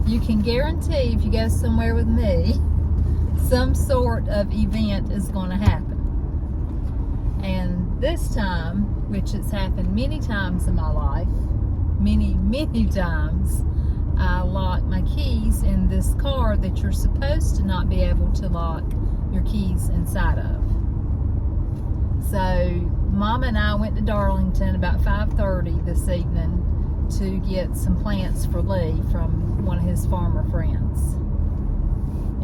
you can guarantee if you go somewhere with me, some sort of event is going to happen. And this time, which has happened many times in my life, many times, I locked my keys in this car that you're supposed to not be able to lock your keys inside of. So Mama and I went to Darlington about 5:30 this evening to get some plants for Lee from one of his farmer friends.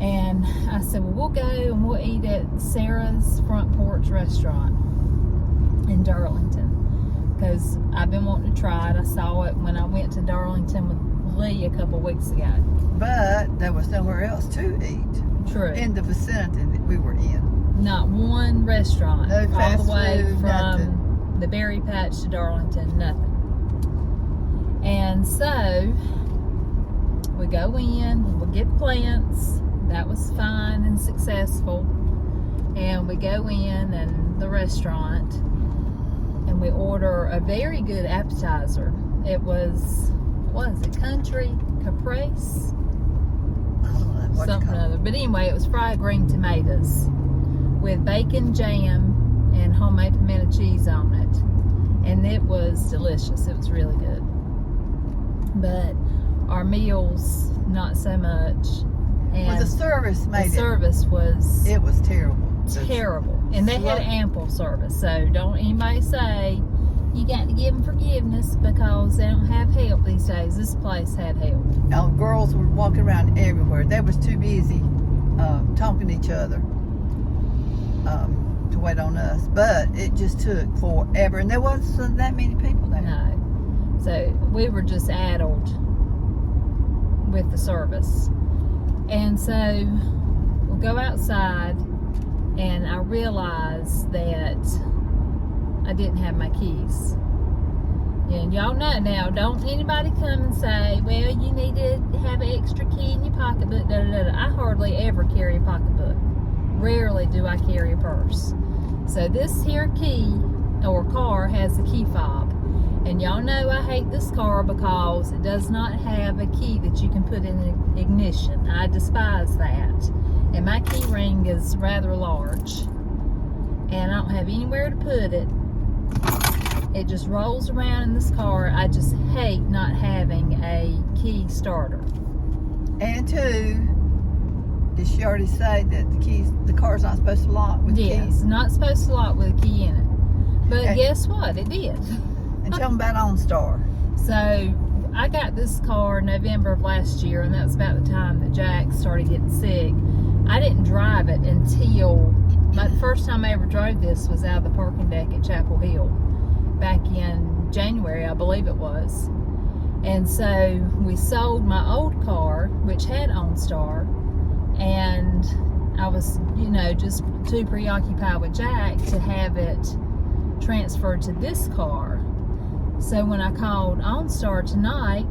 And I said, well, we'll go and we'll eat at Sarah's Front Porch Restaurant in Darlington, because I've been wanting to try it. I saw it when I went to Darlington with Lee a couple weeks ago. But there was nowhere else to eat. True. In the vicinity that we were in. Not one restaurant. No fast all the way food, from nothing. the berry patch to Darlington, nothing. And so we go in, we get plants. That was fine and successful. And we go in and the restaurant, and we order a very good appetizer. It was, what is it, country caprese? Something or other. But anyway, it was fried green tomatoes with bacon, jam, and homemade pimento cheese on it. And it was delicious. It was really good. But our meals, not so much. And well, the service made the service was... It was terrible. Terrible. And they had ample service. So don't anybody say you got to give them forgiveness because they don't have help these days. This place had help. Now, girls were walking around everywhere. They was too busy talking to each other to wait on us. But it just took forever. And there wasn't that many people there. No. So we were just addled with the service. And so we'll go outside, and I realized that I didn't have my keys. And y'all know now, don't anybody come and say, well, you need to have an extra key in your pocketbook. I hardly ever carry a pocketbook. Rarely do I carry a purse. So this here key or car has a key fob. And y'all know I hate this car because it does not have a key that you can put in ignition. I despise that. And my key ring is rather large. And I don't have anywhere to put it. It just rolls around in this car. I just hate not having a key starter. And two, did she already say that the car's not supposed to lock with keys? Yes, not supposed to lock with a key in it. But guess what? It did. And tell them about OnStar. So I got this car November of last year, and that was about the time that Jack started getting sick. I didn't drive it until the first time I ever drove this was out of the parking deck at Chapel Hill back in January, I believe it was. And so we sold my old car, which had OnStar, and I was, just too preoccupied with Jack to have it transferred to this car. So when I called OnStar tonight,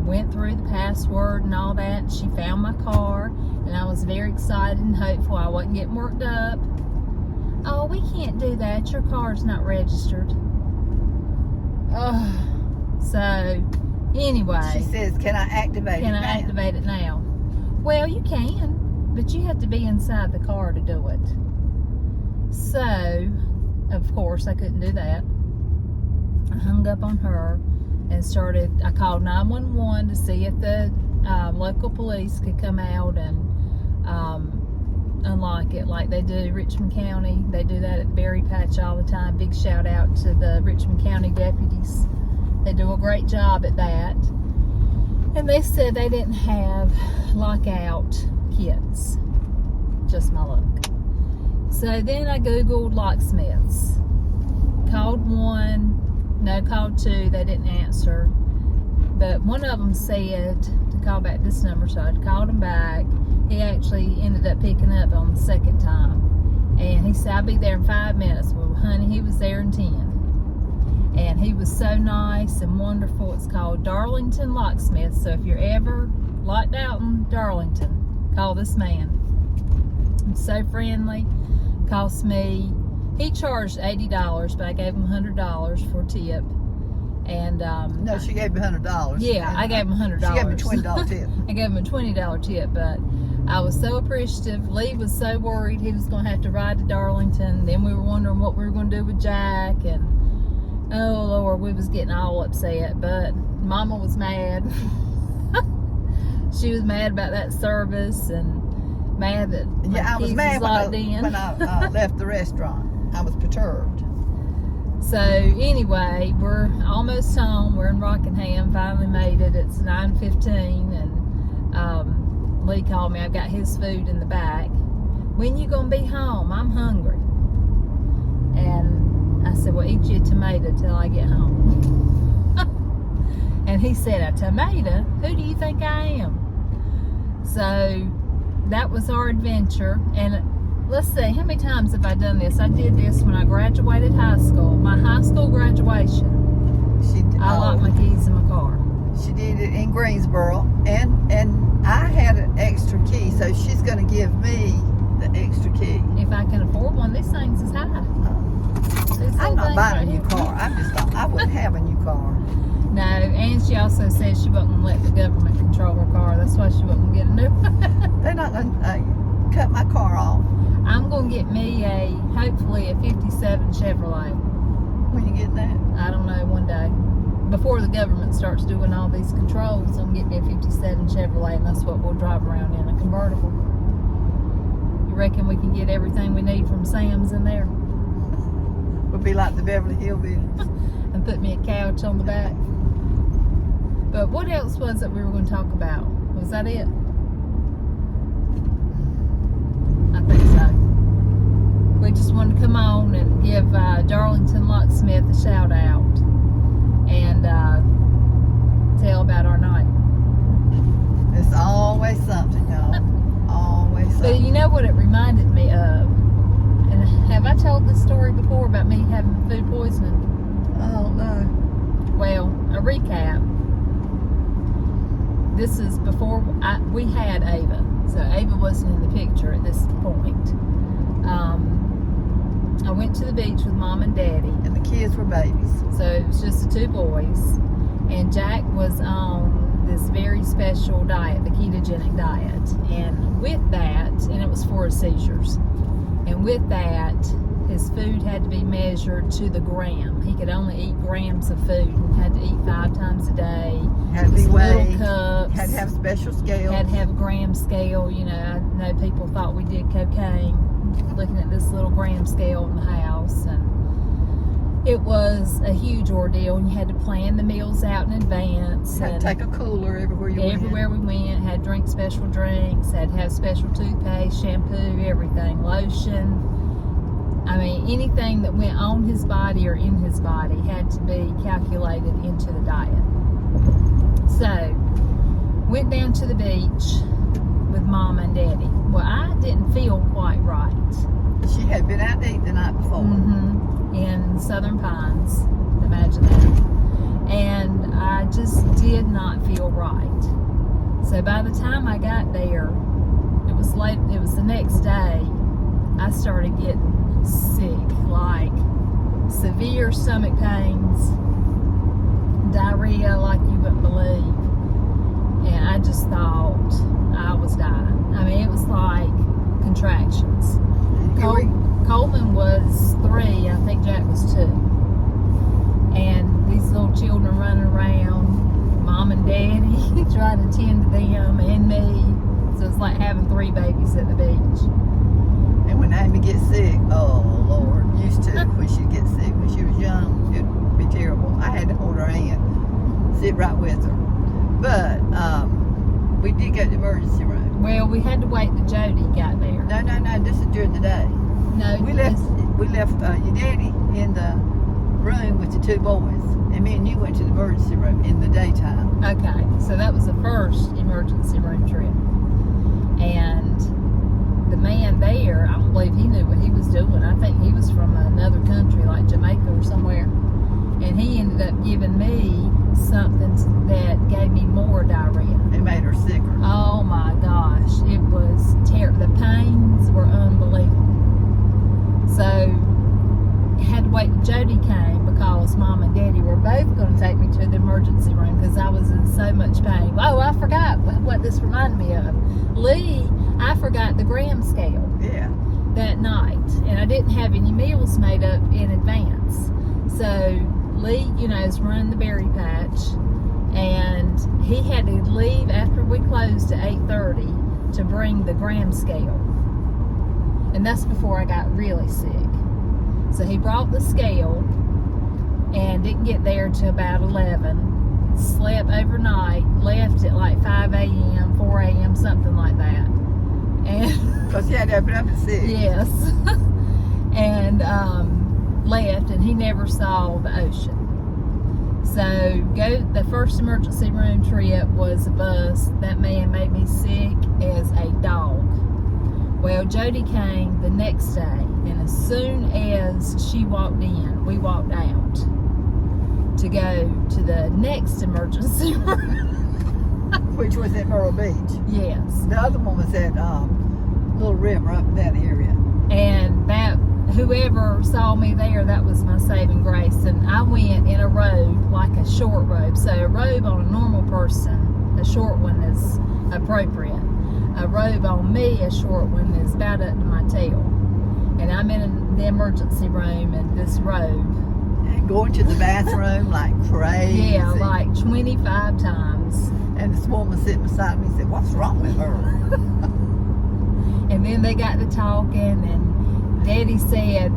went through the password and all that, and she found my car, and I was very excited and hopeful I wasn't getting worked up. Oh, we can't do that. Your car's not registered. So anyway. She says, can I activate it now? Can I activate it now? Well, you can, but you have to be inside the car to do it. So, of course, I couldn't do that. I hung up on her and I called 911 to see if the local police could come out and unlock it like they do Richmond County. They do that at the Berry Patch all the time. Big shout out to the Richmond County deputies. They do a great job at that. And they said they didn't have lockout kits. Just my luck. So then I Googled locksmiths. Called one. No, called two. They didn't answer. But one of them said to call back this number, so I called him back. He actually ended up picking up on the second time. And he said, I'll be there in 5 minutes. Well, honey, he was there in 10. And he was so nice and wonderful. It's called Darlington Locksmith. So if you're ever locked out in Darlington, call this man. He's so friendly. Cost me... He charged $80, but I gave him $100 for a tip. And No, she gave me $100. yeah, I gave him $100. She gave me $20 tip. I gave him a $20 tip, but I was so appreciative. Lee was so worried he was going to have to ride to Darlington. Then we were wondering what we were going to do with Jack, and oh Lord, we was getting all upset. But Mama was mad. She was mad about that service and mad that Yeah, I was mad when in. I left the restaurant. I was perturbed. So anyway, we're almost home. We're in Rockingham. Finally made it. It's 9:15, and Lee called me. I've got his food in the back. When you gonna be home? I'm hungry. And I said, well, eat you a tomato till I get home. And he said, a tomato? Who do you think I am? So that was our adventure. And let's see, how many times have I done this? I did this when I graduated high school. My high school graduation, I locked my keys in my car. She did it in Greensboro, and I had an extra key, so she's going to give me the extra key. If I can afford one, these things is high. I'm not buying a new car. I wouldn't have a new car. No, and she also said she wasn't going to let the government control her car. That's why she wasn't going to get a new one. They're not going to cut my car off. I'm going to get me hopefully a 57 Chevrolet. When you get that? I don't know, one day. Before the government starts doing all these controls, I'm getting me a 57 Chevrolet, and that's what we'll drive around in, a convertible. You reckon we can get everything we need from Sam's in there? Would be like the Beverly Hillbillies. And put me a couch on the back. But what else was it we were going to talk about? Was that it? I think so. We just wanted to come on and give Darlington Locksmith a shout out and tell about our night. It's always something, y'all. Always something. But you know what it reminded me of? And have I told this story before about me having food poisoning? Oh, no. Well, a recap. This is before we had Ava. So Ava wasn't in the picture at this point. I went to the beach with Mom and Daddy. And the kids were babies. So it was just the two boys. And Jack was on this very special diet, the ketogenic diet. And with that, and it was for his seizures. And with that, his food had to be measured to the gram. He could only eat grams of food and had to eat 5 times a day. Had to be weighed. Cups. Had to have special scales. Had to have a gram scale. You know, I know people thought we did cocaine looking at this little gram scale in the house. And it was a huge ordeal. And you had to plan the meals out in advance. Had to take a cooler everywhere you went. Everywhere we went. Had to drink special drinks. Had to have special toothpaste, shampoo, everything. Lotion. I mean, anything that went on his body or in his body had to be calculated into the diet. So, went down to the beach with Mom and Daddy. Well, I didn't feel quite right. She had been out to eat the night before. In Southern Pines. Imagine that. And I just did not feel right. So, by the time I got there, it was late. It was the next day. I started getting sick, like severe stomach pains, diarrhea like you wouldn't believe, and I just thought I was dying. I mean, it was like contractions. Coleman was 3, I think Jack was 2, and these little children running around, Mom and Daddy trying to tend to them and me, so it's like having 3 babies at the beach. And when Amy gets sick, oh Lord, used to when she'd get sick when she was young, it'd be terrible. I had to hold her hand, sit right with her. But we did go to the emergency room. Well, we had to wait till Jody got there. No, this is during the day. No, We left your daddy in the room with the 2 boys, and me and you went to the emergency room in the daytime. Okay, so that was the first emergency room trip. And the man there, I don't believe he knew what he was doing. I think he was from another country, like Jamaica or somewhere. And he ended up giving me something that gave me more diarrhea. It made her sicker. Oh my gosh, it was terrible. The pains were unbelievable. So, I had to wait till Jody came because Charles' mom and daddy were both going to take me to the emergency room because I was in so much pain. Oh, I forgot what this reminded me of. Lee, I forgot the gram scale. Yeah. That night, and I didn't have any meals made up in advance. So Lee, is running the berry patch, and he had to leave after we closed at 8:30 to bring the gram scale, and that's before I got really sick. So he brought the scale and didn't get there till about 11. Slept overnight, left at like 5 a.m., 4 a.m., something like that. And because you had to open up at 6. yes. And left, and he never saw the ocean. So the first emergency room trip was a bus. That man made me sick as a dog. Well, Jody came the next day, and as soon as she walked in, we walked out to go to the next emergency room. Which was at Myrtle Beach. Yes. The other one was at Little River up in that area. And that whoever saw me there, that was my saving grace. And I went in a robe, like a short robe. So a robe on a normal person, a short one is appropriate. A robe on me, a short one, is about up to my tail. And I'm in the emergency room in this robe. And going to the bathroom like crazy. Yeah, like 25 times. And this woman sitting beside me said, "What's wrong with her?" And then they got to talking, and Daddy said,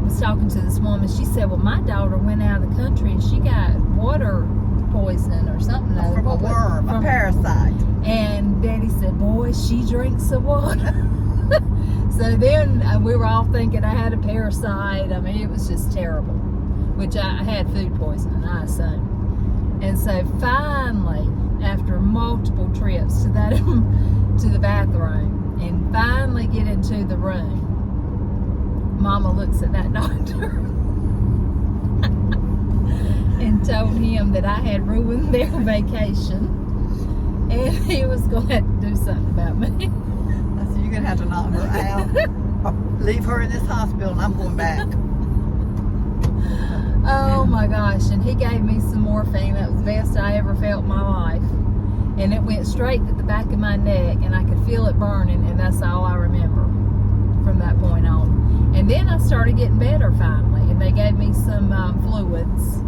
was talking to this woman. She said, "Well, my daughter went out of the country and she got water poisoning or something." From a worm, a parasite. And Daddy said, "Boy, she drinks the water." So then we were all thinking I had a parasite. I mean, it was just terrible, which I had food poisoning, I assume. And so finally, after multiple trips to that to the bathroom, and finally get into the room, Mama looks at that doctor and told him that I had ruined their vacation, and he was going to have to do something about me. I said, "You're going to have to knock her out. Leave her in this hospital, and I'm going back." Oh my gosh, and he gave me some morphine. That was the best I ever felt in my life. And it went straight to the back of my neck, and I could feel it burning, and that's all I remember from that point on. And then I started getting better finally, and they gave me some fluids.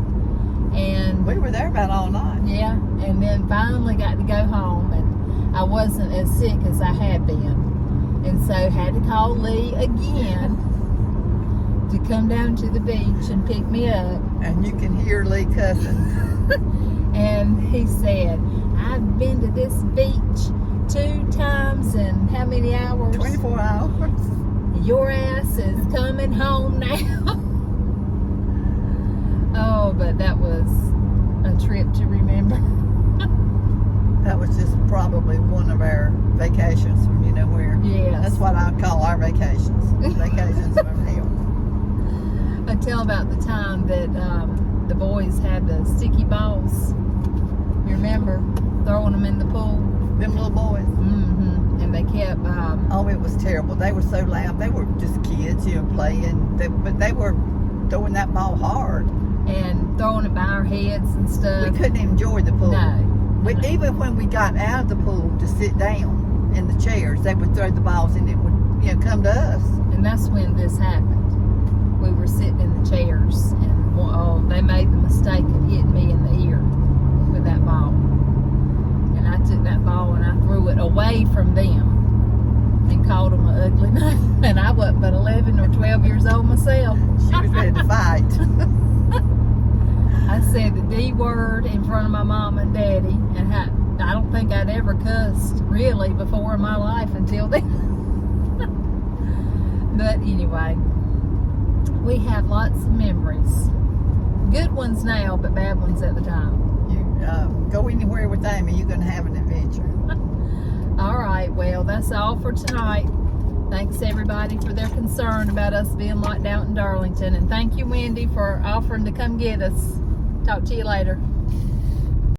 And we were there about all night. Yeah, and then finally got to go home, and I wasn't as sick as I had been. And so had to call Lee again to come down to the beach and pick me up. And you can hear Lee cussing. And he said, "I've been to this beach 2 times in how many hours? 24 hours. Your ass is coming home now." Oh, but that was a trip to remember. That was just probably one of our vacations from you know where. Yes. That's what I call our vacations. Vacations from hell. I tell about the time that the boys had the sticky balls. You remember throwing them in the pool? Them little boys. Mm-hmm. And they kept. Oh, it was terrible. They were so loud. They were just kids, playing. But they were throwing that ball hard. And throwing it by our heads and stuff. We couldn't enjoy the pool. No. Even when we got out of the pool to sit down in the chairs, they would throw the balls and it would, come to us. And that's when this happened. We were sitting in the chairs, and they made the mistake of hitting me in the ear with that ball. And I took that ball and I threw it away from them and called them an ugly name. And I wasn't but 11 or 12 years old myself. She was ready to fight. I said the D word in front of my mom and daddy, and I don't think I'd ever cussed really before in my life until then. But anyway, we have lots of memories. Good ones now, but bad ones at the time. You go anywhere with Amy, you're going to have an adventure. All right, well, that's all for tonight. Thanks everybody for their concern about us being locked out in Darlington. And thank you, Wendy, for offering to come get us. Talk to you later.